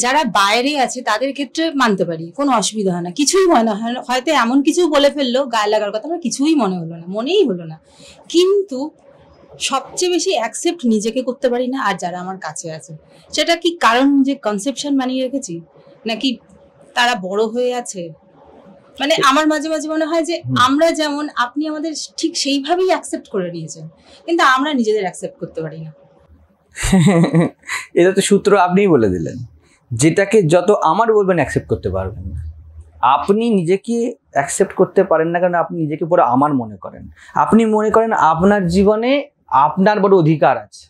যারা বাইরে আছে তাদের ক্ষেত্রে মানতে পারি, কোনো অসুবিধা হয় না, কিছুই মনে হয় না। হয়তো এমন কিছু বলে ফেললো গায়ে লাগার কথা, আমার কিছুই মনেই হলো না। কিন্তু সবচেয়ে বেশি অ্যাকসেপ্ট নিজেকে করতে পারি না, আর যারা আমার কাছে আছে। সেটা কি কারণ যে কনসেপশন বানিয়ে রেখেছি, নাকি তারা বড় হয়ে আছে? মানে আমার মাঝে মাঝে মনে হয় যে আমরা যেমন, আপনি আমাদের ঠিক সেইভাবেই অ্যাকসেপ্ট করে নিয়েছেন, কিন্তু আমরা নিজেদের অ্যাকসেপ্ট করতে পারি না। এটা তো সূত্র আপনিই বলে দিলেন, যেটাকে যত আমার বলবেন অ্যাকসেপ্ট করতে পারবেন না। আপনি নিজেকে অ্যাকসেপ্ট করতে পারেন না কারণ আপনি নিজেকে পুরো আমার মনে করেন। আপনি মনে করেন আপনার জীবনে আপনার বড় অধিকার আছে।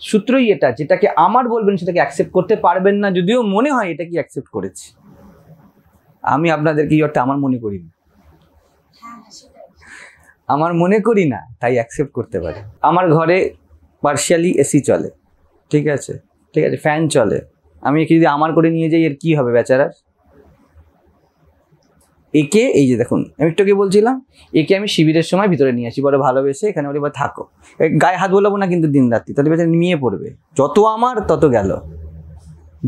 সূত্রই এটা, যেটাকে আমার বলবেন সেটাকে অ্যাকসেপ্ট করতে পারবেন না, যদিও মনে হয় এটা কি অ্যাকসেপ্ট করেছি। আমি আপনাদেরকে ইয়টা আমার মনে করি না, আমার মনে করি না, তাই অ্যাকসেপ্ট করতে পারি। আমার ঘরে পার্শিয়ালি এসি চলে, ঠিক আছে, ফ্যান চলে। আমি একে যদি আমার করে নিয়ে যাই, এর কি হবে বেচারার? একে, এই যে দেখুন আমি একটু আগে বলছিলাম, একে আমি শিবিরের সময় ভিতরে নিয়ে আসি, বড় ভালোবেসে এখানে বলি বা থাকো, গায়ে হাত বলবো না কিন্তু দিন রাত্রি, তাহলে বেচারা নিয়ে পড়বে। যত আমার তত গেল,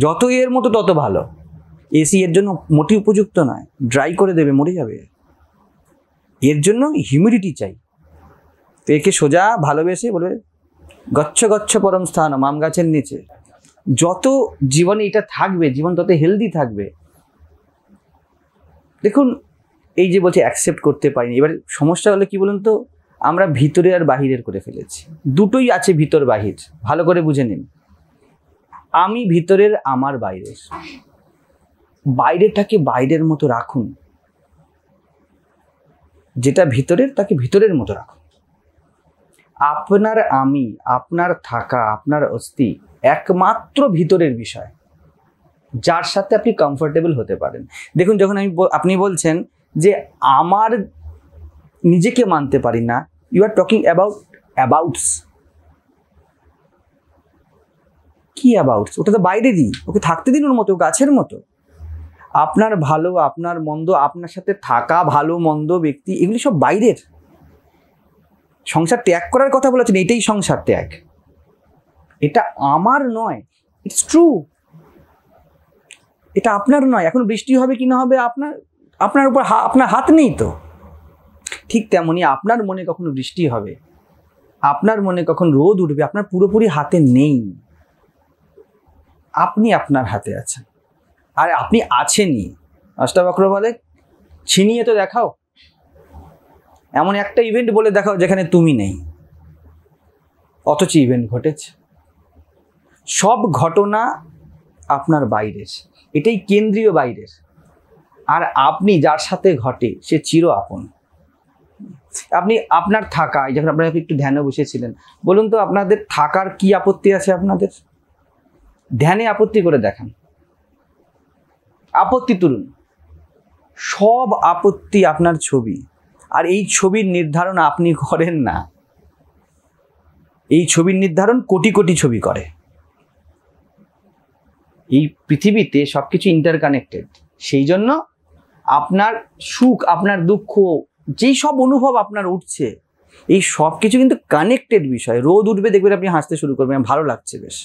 যত এর মতো তত ভালো। এসি এর জন্য মোটেই উপযুক্ত নয়, ড্রাই করে দেবে, মরে যাবে। এর জন্য হিউমিডিটি চাই। তো একে সোজা ভালোবেসে বলবে গচ্ছ গচ্ছ পরম স্থান, আম গাছের নিচে। যত জীবনে এটা থাকবে, জীবন তত হেলদি থাকবে। দেখুন, এই যে বলছে অ্যাকসেপ্ট করতে পারিনি, এবার সমস্যা হলো কি বলুন তো, আমরা ভিতরে আর বাহিরের করে ফেলেছি। দুটোই আছে, ভিতর বাহির, ভালো করে বুঝে নিন। আমি ভিতরের, আমার বাইরের। বাইরেটাকে বাইরের মতো রাখুন, যেটা ভিতরের তাকে ভিতরের মতো রাখুন। আপনার আমি, আপনার থাকা, আপনার অস্তি একমাত্র ভিতরের বিষয়, যার সাথে আপনি কমফোর্টেবল হতে পারেন। দেখুন, যখন আপনি বলছেন যে আমার নিজেকে মানতে পারি না, ইউ আর টকিং অ্যাবাউটস। কি অ্যাবাউটস? ওটা তো বাইরেরই, ওকে থাকতে দিন ওর মতো, গাছের মতো। আপনার ভালো, আপনার মন্দ, আপনার সাথে থাকা ভালো মন্দ ব্যক্তি, এগুলি সব বাইরের। সংসার ত্যাগ করার কথা বলেছেন, এটাই সংসার ত্যাগ। এটা আমার নয়, ইটস ট্রু। এটা আপনার নয়। এখন বৃষ্টি হবে কি না হবে আপনার উপর, আপনার হাত নেই তো। ঠিক তেমনি আপনার মনে কখন বৃষ্টি হবে, আপনার মনে কখন রোদ উঠবে, আপনার পুরোপুরি হাতে নেই। আপনি আপনার হাতে আছেন, আর আপনি আছেনই। অষ্টাবক্র বলে ছিনিয়ে তো দেখাও, এমন একটা ইভেন্ট বলে দেখাও যেখানে তুমি নেই, অথচ ইভেন্ট ঘটেছে। সব ঘটনা আপনার বাইরের, এটাই কেন্দ্রীয় বাইরের। আর আপনি যার সাথে ঘটে সে চির আপন। আপনি আপনার থাকা, যখন আপনারা একটু ধ্যানে বসেছিলেন, বলুন তো আপনাদের থাকার কি আপত্তি আছে? আপনাদের ধ্যানে আপত্তি করে দেখান, আপত্তি তুলুন। সব আপত্তি আপনার ছবি, আর এই ছবির নির্ধারণ আপনি করেন না। এই ছবির নির্ধারণ কোটি কোটি ছবি করে। এই পৃথিবীতে সবকিছু ইন্টারকানেক্টেড। সেই জন্য আপনার সুখ, আপনার দুঃখ, যেই সব অনুভব আপনার উঠছে, এই সব কিছু কিন্তু কানেক্টেড বিষয়। রোদ উঠবে, দেখবেন আপনি হাসতে শুরু করবেন, ভালো লাগছে বেশ।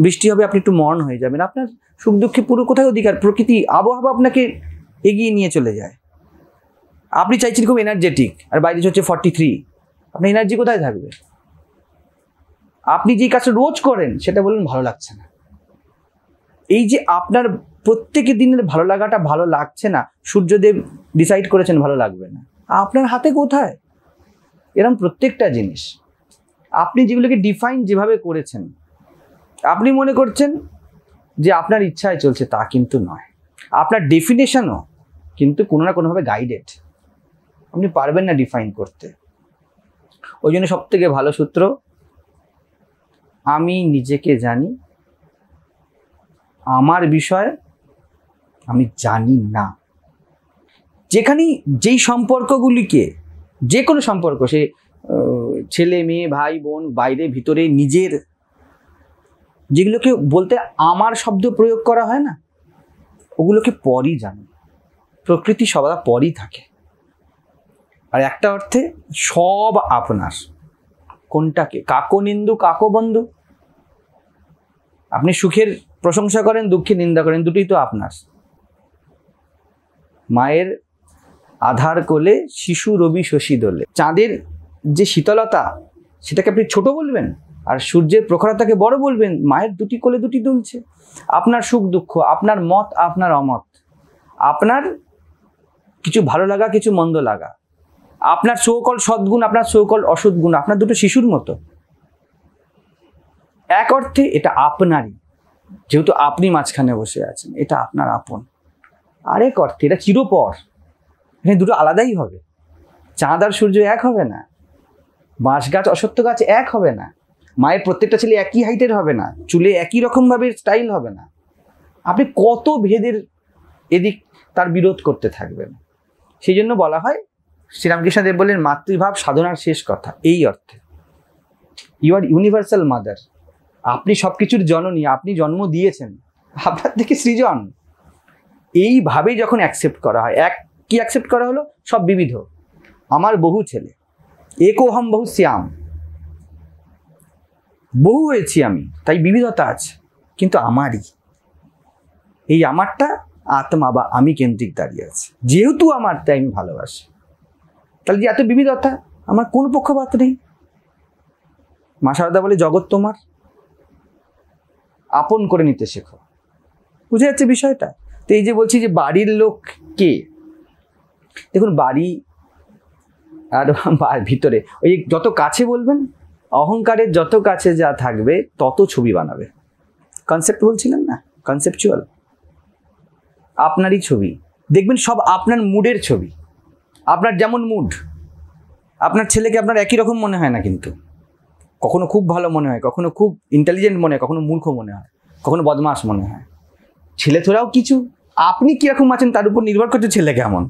বৃষ্টি হবে, আপনি একটু মর্ন হয়ে যাবেন। আপনার সুখ দুঃখে পুরো কোথায় অধিকার? প্রকৃতি, আবহাওয়া আপনাকে এগিয়ে নিয়ে চলে যায়। আপনি চাইছেন খুব এনার্জেটিক, আর বাইরে হচ্ছে 43, আপনার এনার্জি কোথায় থাকবে? আপনি যে কাজটা রোজ করেন সেটা বলুন ভালো লাগছে না। এই যে আপনার প্রত্যেকের দিনের ভালো লাগাটা ভালো লাগছে না, সূর্যদেব ডিসাইড করেছেন ভালো লাগবে না। আপনার হাতে কোথায়? এরকম প্রত্যেকটা জিনিস আপনি যেগুলোকে ডিফাইন যেভাবে করেছেন, আপনি মনে করছেন যে আপনার ইচ্ছায় চলছে, তা কিন্তু নয়। আপনার ডেফিনেশনও কিন্তু কোনো না কোনোভাবে গাইডেড, আপনি পারবেন না ডিফাইন করতে। ওই জন্য সব থেকে ভালো সূত্র, আমি নিজেকে জানি, আমার বিষয় আমি জানি না। যেখানেই যেই সম্পর্কগুলিকে, যে কোনো সম্পর্ক, সে ছেলে মেয়ে ভাই বোন, বাইরে ভিতরে নিজের, যেগুলোকে বলতে আমার শব্দ প্রয়োগ করা হয় না, ওগুলোকে পরই জানি। প্রকৃতি সবার পরই থাকে। আর একটা অর্থে সব আপনার। কোনটাকে? কাকো নিন্দু কাকো বন্ধু। আপনি সুখের প্রশংসা করেন, দুঃখে নিন্দা করেন, দুটোই তো আপনার। মায়ের আধার কোলে শিশু রবি শশী দোলে। চাঁদের যে শীতলতা সেটাকে আপনি ছোট বলবেন, আর সূর্যের প্রখরতাকে বড় বলবেন? মায়ের দুটি কোলে দুটি দুলছে। আপনার সুখ দুঃখ, আপনার মত, আপনার অমত, আপনার কিছু ভালো লাগা, কিছু মন্দ লাগা, আপনার সৌকল সদ্গুণ, আপনার সৌকল অসদ্গুণ, আপনার দুটো শিশুর মতো। এক অর্থে এটা আপনারই, যেহেতু আপনি মাঝখানে বসে আছেন, এটা আপনার আপন। আরেক অর্থে এটা চিরপর, এখানে দুটো আলাদাই হবে। চাঁদ আর সূর্য এক হবে না, বাঁশ গাছ অশ্বত্থ গাছ এক হবে না, মায়ের প্রত্যেকটা ছেলে একই হাইটের হবে না, চুলে একই রকমভাবে স্টাইল হবে না। আপনি কত ভেদের এদিক তার বিরোধ করতে থাকবেন। সেই জন্য বলা হয়, শ্রীরামকৃষ্ণদেব বললেন মাতৃভাব সাধনার শেষ কথা। এই অর্থে ইউ আর ইউনিভার্সাল মাদার, আপনি সব কিছুর জননী, আপনি জন্ম দিয়েছেন, আপনার থেকে সৃজন। এইভাবেই যখন অ্যাকসেপ্ট করা হয়, কি অ্যাকসেপ্ট করা হলো? সব বিবিধ, আমার বহু ছেলে, একোহম বহু শ্যাম, বহু হয়েছি আমি, তাই বিবিধতা আছে, কিন্তু আমারই, এই আমারটা আত্মা বা আমি কেন্দ্রিক দাঁড়িয়ে আছে। যেহেতু আমার, তাই আমি ভালোবাসি। তাহলে যে এত বিবিধতা, আমার কোনো পক্ষপাত নেই। মা শারদা বলে জগৎ তোমার, আপন করে নিতে শেখো। বুঝে যাচ্ছে বিষয়টা? তো এই যে বলছি যে বাড়ির লোক কে, দেখুন বাড়ি আর ভিতরে ওই যত কাছে বলবেন, অহংকারের যত কাছে যা থাকবে তত ছবি বানাবে। কনসেপ্ট বলছিলেন না, কনসেপচুয়াল, আপনারই ছবি দেখবেন, সব আপনার মুডের ছবি। আপনার যেমন মুড, আপনার ছেলেকে আপনার একই রকম মনে হয় না, কিন্তু কখনো খুব ভালো মনে হয়, কখনো খুব ইন্টেলিজেন্ট মনে হয়, কখনো মূর্খ মনে হয়, কখনো বদমাশ মনে হয়। ছেলে তোরাও কিছু, আপনি কীরকম আছেন তার উপর নির্ভর করছে ছেলে কেমন।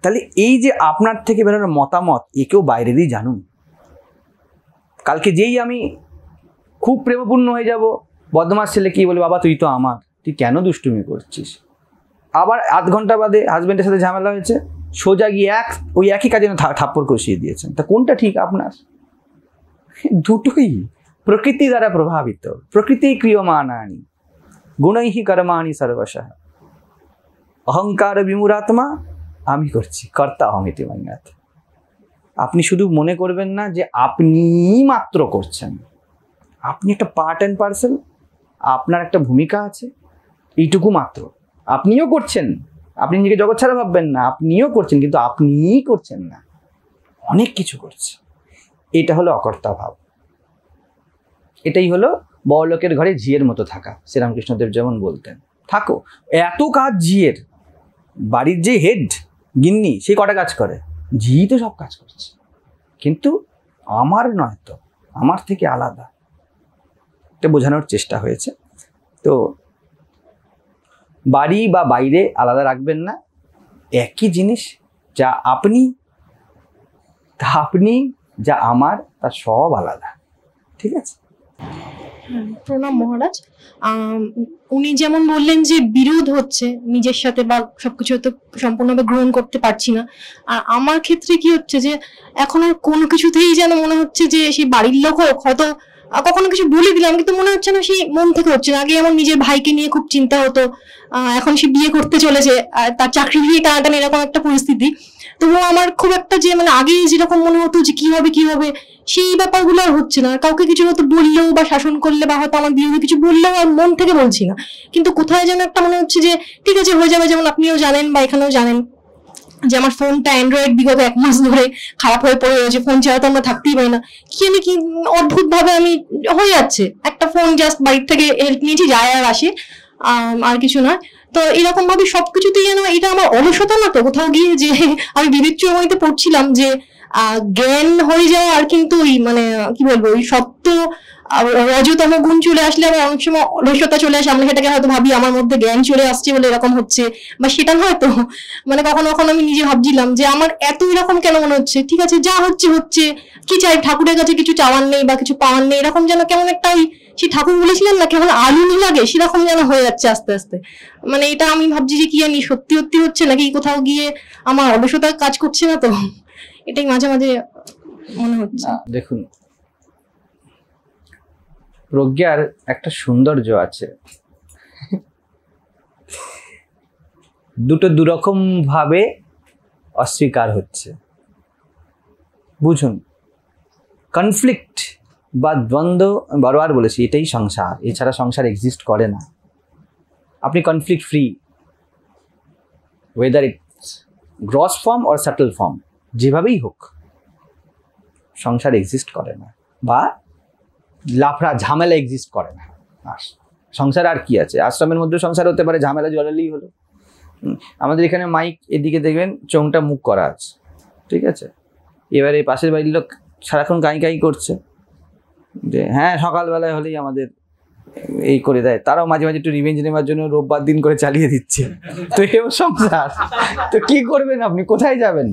তাহলে এই যে আপনার থেকে বেরোনোর মতামত, একেও বাইরেরই জানুন। কালকে যেই আমি খুব প্রেমপূর্ণ হয়ে যাব, বদমাস ছেলে কি বলে, বাবা তুই তো আমার, তুই কেন দুষ্টুমি করছিস? আবার আধ ঘন্টা বাদে হাজব্যান্ডের সাথে ঝামেলা হয়েছে, সোজা গিয়ে ওই একই কাজে থাপ্পড় কষিয়ে দিয়েছেন। তা কোনটা ঠিক আপনার? দুটোই প্রকৃতি দ্বারা প্রভাবিত, প্রকৃতি ক্রিয়মাণানি গুণৈহি কর্মাণি সর্বশঃ, অহংকার বিমূঢ়াত্মা, আমি করছি, কর্তা অহমিতি মন্যাৎ। আপনি শুধু মনে করবেন না যে আপনি মাত্র করছেন, আপনি একটা পার্ট অ্যান্ড পার্সেল, আপনার একটা ভূমিকা আছে, এইটুকু মাত্র। আপনিও করছেন, আপনি নিজেকে জগৎ ছাড়া ভাববেন না, আপনিও করছেন, কিন্তু আপনিই করছেন না, অনেক কিছু করছে। এটা হলো অকর্তা ভাব। এটাই হলো বড়লোকের ঘরে ঝিয়ের মতো থাকা। শ্রীরামকৃষ্ণদেব যেমন বলতেন, থাকো, এত কাজ ঝিয়ের। বাড়ির যে হেড গিন্নি, সে কটা কাজ করে? ঝি তো সব কাজ করছে, কিন্তু আমার নয় তো, আমার থেকে আলাদা। এটা বোঝানোর চেষ্টা হয়েছে। তো বাড়ি বা বাইরে আলাদা রাখবেন না, একই জিনিস, যা আপনি যা আমার, তা সব আলাদা। ঠিক আছে? প্রণাম মহারাজ। উনি যেমন বললেন যে বিরোধ হচ্ছে নিজের সাথে, বা সবকিছু তো সম্পূর্ণভাবে গ্রহণ করতে পারছি না। আর আমার ক্ষেত্রে কি হচ্ছে যে এখন আর কোনো কিছুতেই যেন মনে হচ্ছে যে সেই বাড়ির লোক হোক, হয়তো কখনো কিছু বলে দিলাম, কিন্তু মনে হচ্ছে না সেই মন থেকে হচ্ছে না। আগে আমার নিজের ভাইকে নিয়ে খুব চিন্তা হতো, এখন সে বিয়ে করতে চলেছে, তার চাকরি নিয়ে টানাটানি, এরকম একটা পরিস্থিতি। তবুও আমার খুব একটা যে মানে আগে যেরকম মনে হতো যে কি হবে, সেই ব্যাপারগুলো আর হচ্ছে না। কাউকে কিছু হয়তো বললেও বা শাসন করলে বা হয়তো আমার বিরুদ্ধে কিছু বললেও আর মন থেকে বলছি না, কিন্তু কোথায় যেন একটা মনে হচ্ছে যে ঠিক আছে হয়ে যাবে। যেমন আপনিও জানেন বা এখানেও জানেন যে আমার ফোনটা অ্যান্ড্রয়েড বিগত 1 মাস ধরে খারাপ হয়ে পড়ে রয়েছে, ফোন ছাড়া তো আমরা থাকতেই পারি না। কি অদ্ভুত ভাবে আমি হয়ে যাচ্ছে, একটা ফোন জাস্ট বাড়ির থেকে হেল্প নিয়েছি, যায় আর আসে, আর কিছু না। তো এরকম ভাবে সবকিছুতেই যেন এটা আমার অলসতা না তো কোথাও গিয়ে, যে আমি বিবেক চৌমুহনীতে পড়ছিলাম যে জ্ঞান হয়ে যায়, আর কিন্তু ওই মানে কি বলবো, ওই সত্য রজতম গুণ চলে আসলে আমার অনেক সময় অলসতা চলে আসে। আমরা সেটাকে হয়তো ভাবি আমার মধ্যে জ্ঞান চলে আসছে বলে এরকম হচ্ছে, বা সেটা হয়তো মানে কখনো কখনো আমি নিজে ভাবছিলাম যে আমার এত এরকম কেন মনে হচ্ছে। ঠিক আছে, যা হচ্ছে, কি চাই, ঠাকুরের কাছে কিছু চাওয়ার নেই বা কিছু পাওয়ার নেই, এরকম যেন কেমন একটা ওই সেই ঠাকুর বলেছিলেন না, কেমন আলুনি লাগে, সেরকম যেন হয়ে যাচ্ছে আস্তে আস্তে। মানে এটা আমি ভাবছি যে কি জানি সত্যি হচ্ছে নাকি কোথাও গিয়ে আমার অলসতা কাজ করছে না, তো এটাই মাঝে মাঝে মনে হচ্ছে। দেখুন, প্রজ্ঞার একটা সৌন্দর্য আছে, দুটো দুরকম ভাবে অস্বীকার হচ্ছে। বুঝুন, কনফ্লিক্ট বা দ্বন্দ্ব, বারবার বলেছি, এটাই সংসার, এছাড়া সংসার এক্সিস্ট করে না। আপনি conflict free, whether it's gross form or subtle form, যেভাবেই হোক সংসার এক্সিস্ট করে না, বা লাফড়া ঝামেলা এক্সিস্ট করে না। আর সংসার আর কি আছে? আশ্রমের মধ্যে সংসার হতে পারে, ঝামেলা জড়ালেই হলো। আমাদের এখানে মাইক এদিকে দেখবেন চোংটা মুখ করা আছে, ঠিক আছে? এবারে পাশের বাড়ির লোক সারাক্ষণ কাঁই কাঁই করছে যে হ্যাঁ সকালবেলায় হলেই আমাদের এই করে দেয়, তারাও মাঝে মাঝে একটু রিভেঞ্জ নেওয়ার জন্য রোববার দিন করে চালিয়ে দিচ্ছে। তো এও সংসার, তো কি করবেন আপনি? কোথায় যাবেন?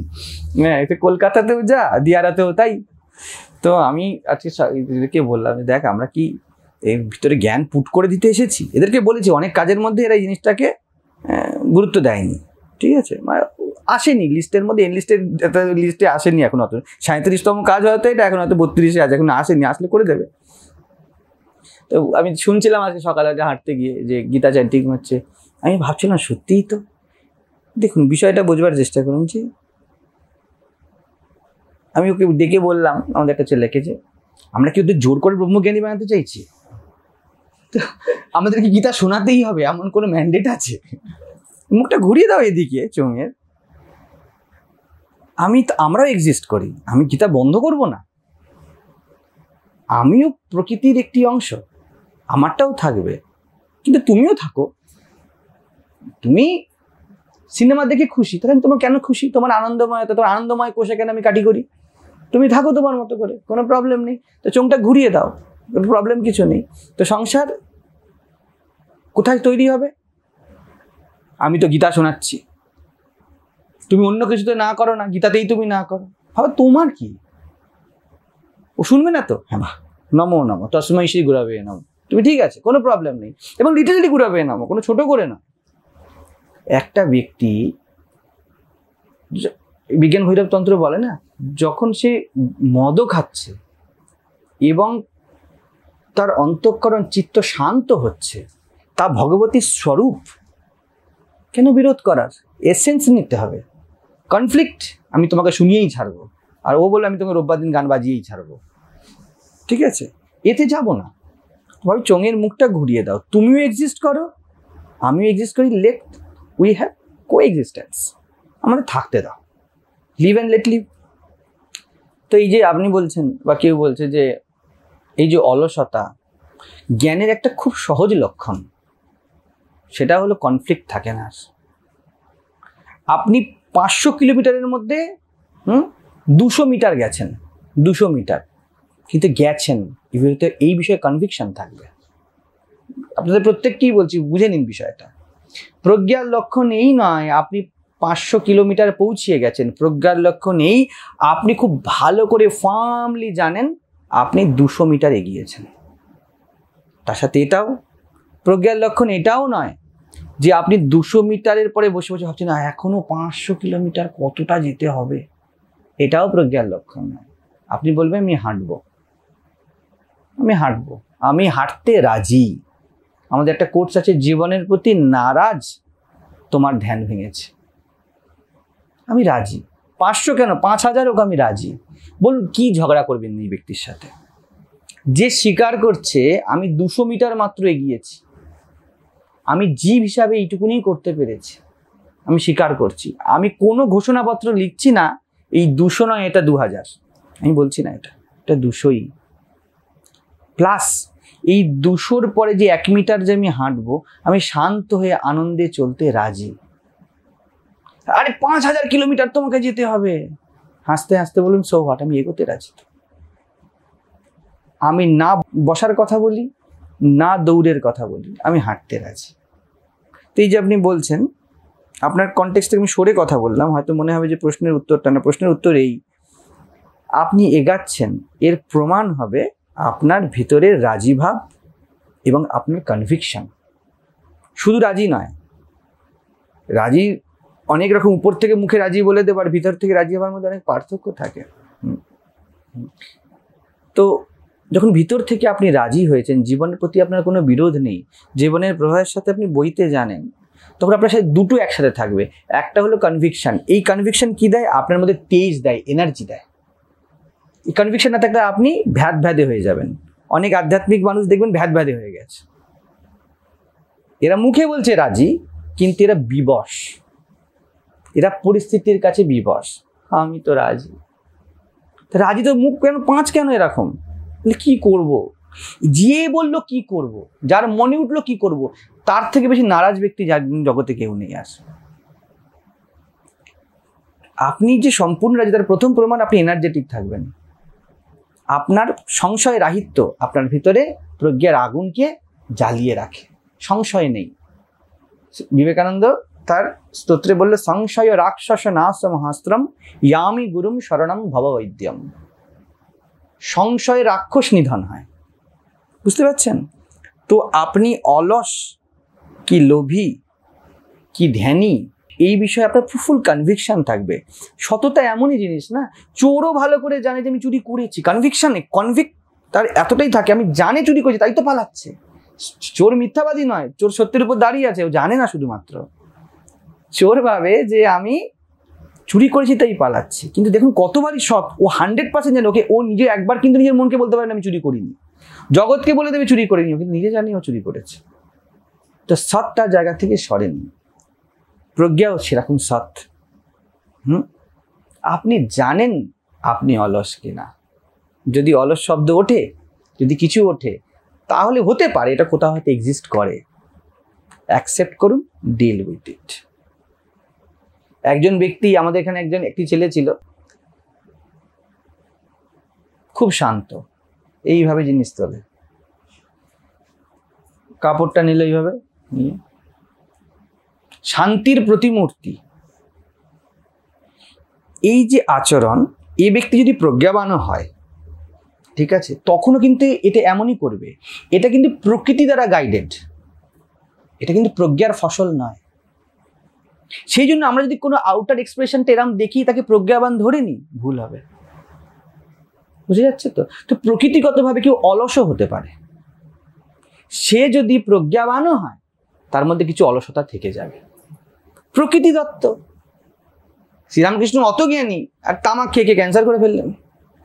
হ্যাঁ, এতে কলকাতাতেও যা, দিয়ারাতেও তাই। তো আমি আজকে এদেরকে বললাম, দেখ আমরা কি এর ভিতরে জ্ঞান পুট করে দিতে এসেছি? এদেরকে বলেছি অনেক কাজের মধ্যে এরা এই জিনিসটাকে গুরুত্ব দেয়নি, ঠিক আছে? আসেনি লিস্টের মধ্যে, এনলিস্টের লিস্টে আসেনি এখন। অত 37তম কাজ হয়তো এটা, এখন হয়তো 32-এ আছে, এখন আসেনি, আসলে করে দেবে। তো আমি শুনছিলাম আজকে সকালে হাঁটতে গিয়ে যে গীতা চ্যান্টিং হচ্ছে, আমি ভাবছিলাম সত্যিই তো। দেখুন বিষয়টা বোঝবার চেষ্টা করুন। যে আমি ওকে ডেকে বললাম, আমাদের একটা ছেলেকে, যে আমরা কি ওদের জোর করে ব্রহ্মজ্ঞানী বানাতে চাইছি? তো আমাদেরকে গীতা শোনাতেই হবে এমন কোনো ম্যান্ডেট আছে? মুখটা ঘুরিয়ে দাও এদিকে চোঙের। আমরাও এক্সিস্ট করি, আমি গীতা বন্ধ করব না। আমিও প্রকৃতির একটি অংশ, আমারটাও থাকবে, কিন্তু তুমিও থাকো। তুমি সিনেমা দেখে খুশি, তাহলে তোমার কেন খুশি? তোমার আনন্দময়, তোমার আনন্দময় কোষে কেন আমি কাটি করি? তুমি থাকো তোমার মতো করে, কোনো প্রবলেম নেই। তো চোঙটা ঘুরিয়ে দাও, প্রবলেম কিছু নেই। তো সংসার কোথায় তৈরি হবে? আমি তো গীতা শোনাচ্ছি, তুমি অন্য কিছুতে না করো না, গীতাতেই তুমি না করো, ভাবে তোমার কি? ও শুনবে না তো? হ্যাঁ, বাহ, নমো নমো তস্মৈ শ্রী গুরবে নমঃ। তুমি ঠিক আছে, কোনো প্রবলেম নেই। এবং লিটারালি গুরবে নমঃ, কোনো ছোট করে না। একটা ব্যক্তি, বিজ্ঞান ভৈরব তন্ত্র বলে না, যখন সে মদও খাচ্ছে এবং তার অন্তঃকরণ চিত্ত শান্ত হচ্ছে, তা ভগবতীর স্বরূপ। কেন বিরোধ করার? এসেন্স নিতে হবে। কনফ্লিক্ট আমি তোমাকে শুনিয়েই ছাড়বো, আর ও বলে আমি তোমাকে রোববার দিন গান বাজিয়েই ছাড়বো, ঠিক আছে? এতে যাব না। ভাই চোঙের মুখটা ঘুরিয়ে দাও, তুমিও এক্সিস্ট করো, আমিও এক্সিস্ট করি, let we have coexistence, আমাদের থাকতে দাও, লিভ অ্যান্ড লেট লিভ। তো এই যে আপনি বলছেন বা কেউ বলছে যে এই যে অলসতা, জ্ঞানের একটা খুব সহজ লক্ষণ, সেটা হলো কনফ্লিক্ট থাকে না। আপনি 500 কিলোমিটারের মধ্যে 200 মিটার গেছেন, 200 মিটার কিন্তু গেছেন, ইভেন্টে এই বিষয়ে কনভিকশন থাকবে। আপনাদের প্রত্যেককেই বলছি, বুঝে নিন বিষয়টা। প্রজ্ঞার লক্ষণ এই নয় আপনি 500 কিলোমিটার পৌঁছিয়ে গেছেন, প্রজ্ঞার লক্ষণ এই আপনি খুব ভালো করে ফার্মলি জানেন আপনি 200 মিটার এগিয়েছেন। তার সাথে এটাও প্রজ্ঞার লক্ষণ এটাও নয় যে আপনি 200 মিটারের পরে বসে বসে ভাবছেন না এখনো 500 কিলোমিটার কতটা যেতে হবে, এটাও প্রজ্ঞার লক্ষণ নয়। আপনি বলবেন আমি হাঁটবো, আমি হাঁটতে রাজি। আমাদের একটা কোর্স আছে, জীবনের প্রতি নারাজ তোমার ধ্যান ভেঙেছে, আমি রাজি। 500 কেন, 5000 হোক আমি রাজি। বলুন কি ঝগড়া করবেন এই ব্যক্তির সাথে যে স্বীকার করছে আমি 200 মিটার মাত্র এগিয়েছি, আমি জীব হিসাবে এইটুকুনি করতে পেরেছি, আমি স্বীকার করছি। আমি কোনো ঘোষণাপত্র লিখছি না এই 200 নয় এটা 2000, আমি বলছি না এটা 200ই প্লাস। এই 200-র পরে যে 1 মিটার যে আমি হাঁটবো, আমি শান্ত হয়ে আনন্দে চলতে রাজি। আরে 5000 কিলোমিটার তোমাকে যেতে হবে, হাসতে হাসতে বলুন সো হোয়াট, আমি এগোতে রাজি। আমি না বসার কথা বলি, না দৌড়ের কথা বলি, আমি হাঁটতে রাজি। তো এই যে আপনি বলছেন, আপনার কনটেক্সট থেকে আমি সরে কথা বললাম, হয়তো মনে হবে যে প্রশ্নের উত্তরটা না। প্রশ্নের উত্তর এই, আপনি এগাচ্ছেন, এর প্রমাণ হবে আপনার ভিতরের রাজি ভাব এবং আপনার কনভিকশন। শুধু রাজি নয়, রাজি অনেক রকম, উপর থেকে মুখে রাজি বলে দেবার, ভিতর থেকে রাজি হওয়ার মধ্যে অনেক পার্থক্য থাকে। তো যখন ভিতর থেকে আপনি রাজি হয়েছেন, জীবনের প্রতি আপনার কোনো বিরোধ নেই, জীবনের প্রবাহের সাথে আপনি বইতে জানেন, তখন আপনার সাথে দুটো একসাথে থাকবে। একটা হলো কনভিকশন। এই কনভিকশন কি দেয়? আপনার মধ্যে তেজ দেয়, এনার্জি দেয়। এই কনভিকশন না থাকলে আপনি ভ্যাদে হয়ে যাবেন। অনেক আধ্যাত্মিক মানুষ দেখবেন ভ্যাদে হয়ে গেছে। এরা মুখে বলছে রাজি, কিন্তু এরা বিবশ, এরা পরিস্থিতির কাছে বিবশ। আমি তো রাজি, রাজি তো মুখ কেন পাঁচ কেন এরকম? কি করব? যে বললো কি করব, যার মনে উঠলো কি করব, তার থেকে বেশি নারাজ ব্যক্তি জগতে কেউ নেই। আসে আপনি যে সম্পূর্ণ রাজি, তার প্রথম প্রমাণ আপনি এনার্জেটিক থাকবেন। আপনার সংশয় রাহিত্য আপনার ভিতরে প্রজ্ঞার আগুনকে জ্বালিয়ে রাখে, সংশয় নেই। বিবেকানন্দ তার স্তোত্রে বললে, সংশয় রাক্ষস নাশ মহাস্ত্রম ইয়ামি গুরুম শরণম ভববৈদ্যম। সংশয় রাক্ষস নিধন হয়। বুঝতে পারছেন তো? আপনি অলস কি লোভী কি ধ্যানী, এই বিষয়ে আপনার ফুল কনভিকশন থাকবে। সততা এমনই জিনিস না, চোরও ভালো করে জানে যে আমি চুরি করেছি। কনভিকশনে তার এতটাই থাকে, আমি জানে চুরি করেছি তাই তো পালাচ্ছে। চোর মিথ্যাবাদী নয়, চোর সত্যের উপর দাঁড়িয়ে আছে, ও জানে না। শুধুমাত্র চোর ভাবে যে আমি চুরি করেছি তাই পালাচ্ছি, কিন্তু দেখুন কতবারই সৎ। ও 100% জানে, ওকে ও নিজে একবার কিন্তু নিজের মনকে বলতে পারে না আমি চুরি করিনি। জগৎকে বলে দেবে চুরি করিনি, ও কিন্তু নিজে জানি ও চুরি করেছে। তো সৎ তার জায়গা থেকে সরেনি, প্রজ্ঞাও সেরকম সৎ। আপনি জানেন আপনি অলস কিনা। যদি অলস শব্দ ওঠে, যদি কিছু ওঠে, তাহলে হতে পারে এটা কোথাও হয়তো এক্সিস্ট করে। অ্যাকসেপ্ট করুন, ডিল উইথ ইট। একজন ব্যক্তি, আমাদের এখানে একটি ছেলে ছিল, খুব শান্ত, এইভাবে জিনিস তোলে, কাপড়টা নিল এইভাবে নিয়ে, শান্তির প্রতিমূর্তি। এই যে আচরণ, এই ব্যক্তি যদি প্রজ্ঞাবানও হয়, ঠিক আছে, তখনও কিন্তু এটা এমনই করবে। এটা কিন্তু প্রকৃতি দ্বারা গাইডেড, এটা কিন্তু প্রজ্ঞার ফসল নয়। সেই জন্য আমরা যদি কোনো আউটার এক্সপ্রেশনটা এরকম দেখি, তাকে প্রজ্ঞাবান ধরে নিই, ভুল হবে। বুঝে যাচ্ছে তো? তো প্রকৃতিগতভাবে কেউ অলসও হতে পারে। সে যদি প্রজ্ঞাবানও হয়, তার মধ্যে কিছু অলসতা থেকে যাবে, প্রকৃতি দত্ত। শ্রীরামকৃষ্ণ অত জ্ঞানী, আর তামাক খেয়ে খেয়ে ক্যান্সার করে ফেললেন,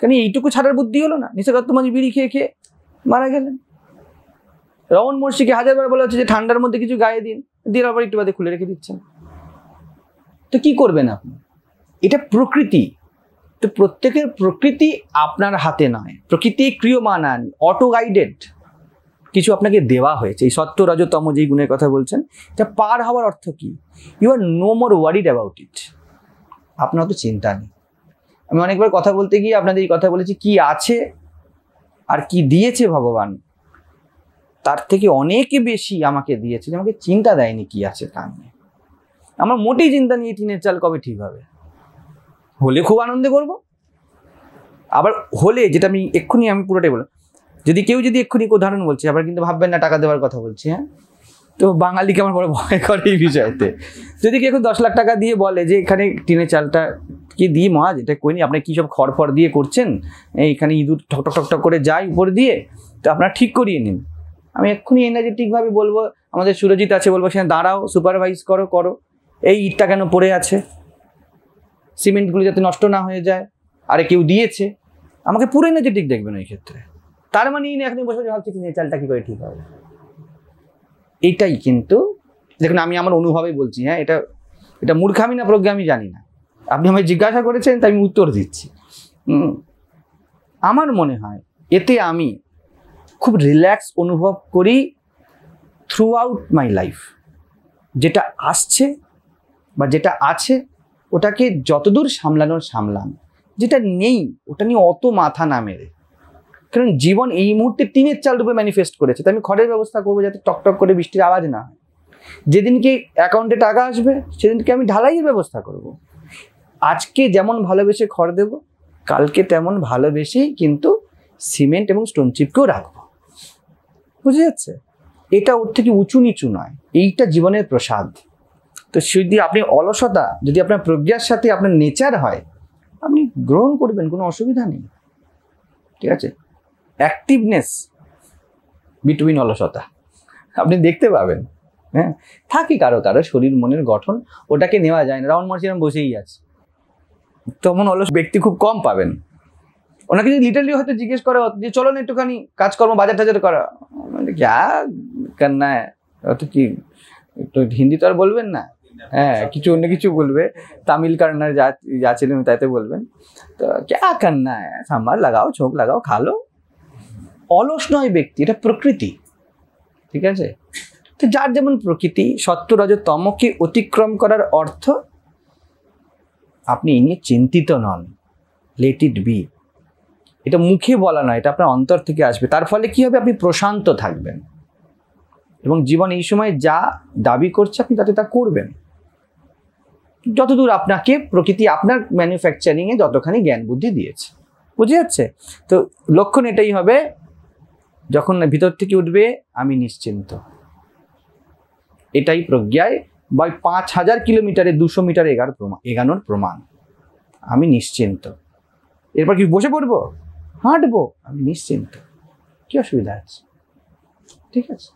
কেন এইটুকু ছাড়ার বুদ্ধি হলো না? নিশাগত মানুষ বিড়ি খেয়ে খেয়ে মারা গেলেন। রমন মহর্ষিকে 1000বার বলা হচ্ছে যে ঠান্ডার মধ্যে কিছু গায়ে দিন, দিয়ে আবার একটু বাদে খুলে রেখে দিচ্ছেন। তো কি করবেন আপনি? এটা প্রকৃতি। তো প্রত্যেকের প্রকৃতি আপনার হাতে নয়, প্রকৃতি ক্রিয়মান, অটো গাইডেড। কিছু আপনাকে দেওয়া হয়েছে। এই সত্য রজতম যেই গুণের কথা বলছেন, এটা পার হওয়ার অর্থ কি? You are no more worried about it. আপনার তো চিন্তা নেই। আমি অনেকবার কথা বলতে গিয়ে আপনাদের এই কথা বলেছি, কি আছে আর কি দিয়েছে ভগবান, তার থেকে অনেক বেশি আমাকে দিয়েছে, আমাকে চিন্তা দেয়নি কি আছে তা নিয়ে। আমার মোটেই চিন্তা নিয়ে টিনের চাল কবে ঠিক হবে, হলে খুব আনন্দে করব। আবার হলে, যেটা আমি এক্ষুনি আমি পুরোটাই বললাম, যদি কেউ যদি এক্ষুনি উদাহরণ বলছে, আবার কিন্তু ভাববেন না টাকা দেওয়ার কথা বলছি। হ্যাঁ, তো বাঙালিকে আমার বড় ভয় করে এই বিষয়তে। যদি কেউ 10 লাখ টাকা দিয়ে বলে যে এখানে টিনের চালটা কি দিয়ে মহাজ, এটা করিনি, আপনি কী সব খড় দিয়ে করছেন, এইখানে ইঁদুর ঠক ঠক ঠক করে যায় উপর দিয়ে, তো আপনারা ঠিক করিয়ে নিন। আমি এক্ষুনি এনার্জেটিকভাবে বলবো, আমাদের সুরজিৎ আছে, বলবো সেখানে দাঁড়াও, সুপারভাইজ করো, এই ইটটা কেন পড়ে আছে, সিমেন্টগুলো যাতে নষ্ট না হয়ে যায়, আরে কেউ দিয়েছে। আমাকে পুরো এনার্জেটিক দেখবেন ওই ক্ষেত্রে। তার মানে এখন বসে ভাবছি টিনের চালটা কী করে ঠিক হবে। এইটাই কিন্তু দেখুন, আমি আমার অনুভবে বলছি। হ্যাঁ, এটা মূর্খামি না প্রজ্ঞা আমি জানি না, আপনি আমায় জিজ্ঞাসা করেছেন তাই আমি উত্তর দিচ্ছি। আমার মনে হয় এতে আমি খুব রিল্যাক্স অনুভব করি থ্রু আউট মাই লাইফ। যেটা আসছে বা যেটা আছে ওটাকে যতদূর সামলানোর সামলান, যেটা নেই ওটা নিয়ে অত মাথা না মেরে। কারণ জীবন এই মুহূর্তে টিনের চাল রূপে ম্যানিফেস্ট করেছে, তো আমি খড়ের ব্যবস্থা করবো যাতে টকটক করে বৃষ্টির আওয়াজ না হয়। যেদিনকে অ্যাকাউন্টে টাকা আসবে সেদিনকে আমি ঢালাইয়ের ব্যবস্থা করব। আজকে যেমন ভালোবেসে খড় দেব, কালকে তেমন ভালোবেসেই কিন্তু সিমেন্ট এবং স্টোন চিপকেও রাখবো। বুঝে যাচ্ছে? এটা ওর থেকে উঁচু নিচু নয়, এইটা জীবনের প্রসাদ। তো যদি আপনি অলসতা, যদি আপনার প্রজ্ঞার সাথে আপনার নেচার হয়, আপনি গ্রহণ করবেন, কোনো অসুবিধা নেই। ঠিক আছে? অ্যাক্টিভনেস বিটুইন অলসতা আপনি দেখতে পাবেন। হ্যাঁ, থাকে কারো কারো শরীর মনের গঠন, ওটাকে নেওয়া যায় না। রাউন্ড মার্চিয়াম বসেই আছে, তেমন অলস ব্যক্তি খুব কম পাবেন। ওনাকে যদি লিটারলি হয়তো জিজ্ঞেস করা যে চলো না একটুখানি কাজকর্ম বাজার টাজার করা, ক্যা করনা হ্যাঁ, অত কি একটু হিন্দি তো আর বলবেন না, হ্যাঁ কিছু অন্য কিছু বলবে, তামিল কান্নার যা ছিলেন তাইতে বলবেন। তো ক্যা করনা হ্যাঁ, সাম্বার লাগাও, ছোপ লাগাও, খালো। অলস নয় ব্যক্তি, এটা প্রকৃতি, ঠিক আছে? তো যার যেমন প্রকৃতি, সত্য রজ তমকে অতিক্রম করার অর্থ আপনি এই নিয়ে চিন্তিত নন, লেট ইট বি। এটা মুখে বলা নয়, এটা আপনার অন্তর থেকে আসবে। তার ফলে কি হবে, আপনি প্রশান্ত থাকবেন এবং জীবন এই সময় যা দাবি করছে আপনি তাতে তা করবেন, যতদূর আপনাকে প্রকৃতি আপনার ম্যানুফ্যাকচারিংয়ে যতখানি জ্ঞান বুদ্ধি দিয়েছে। বুঝে যাচ্ছে? তো লক্ষণ এটাই হবে, যখন ভিতর থেকে উঠবে আমি নিশ্চিন্ত। এটাই প্রজ্ঞায় বা 5000 কিলোমিটারে 200 মিটার এগানোর প্রমাণ। আমি নিশ্চিন্ত। এরপর কি বসে পড়বো, হাঁটবো, আমি নিশ্চিন্ত, কি অসুবিধা আছে? ঠিক আছে।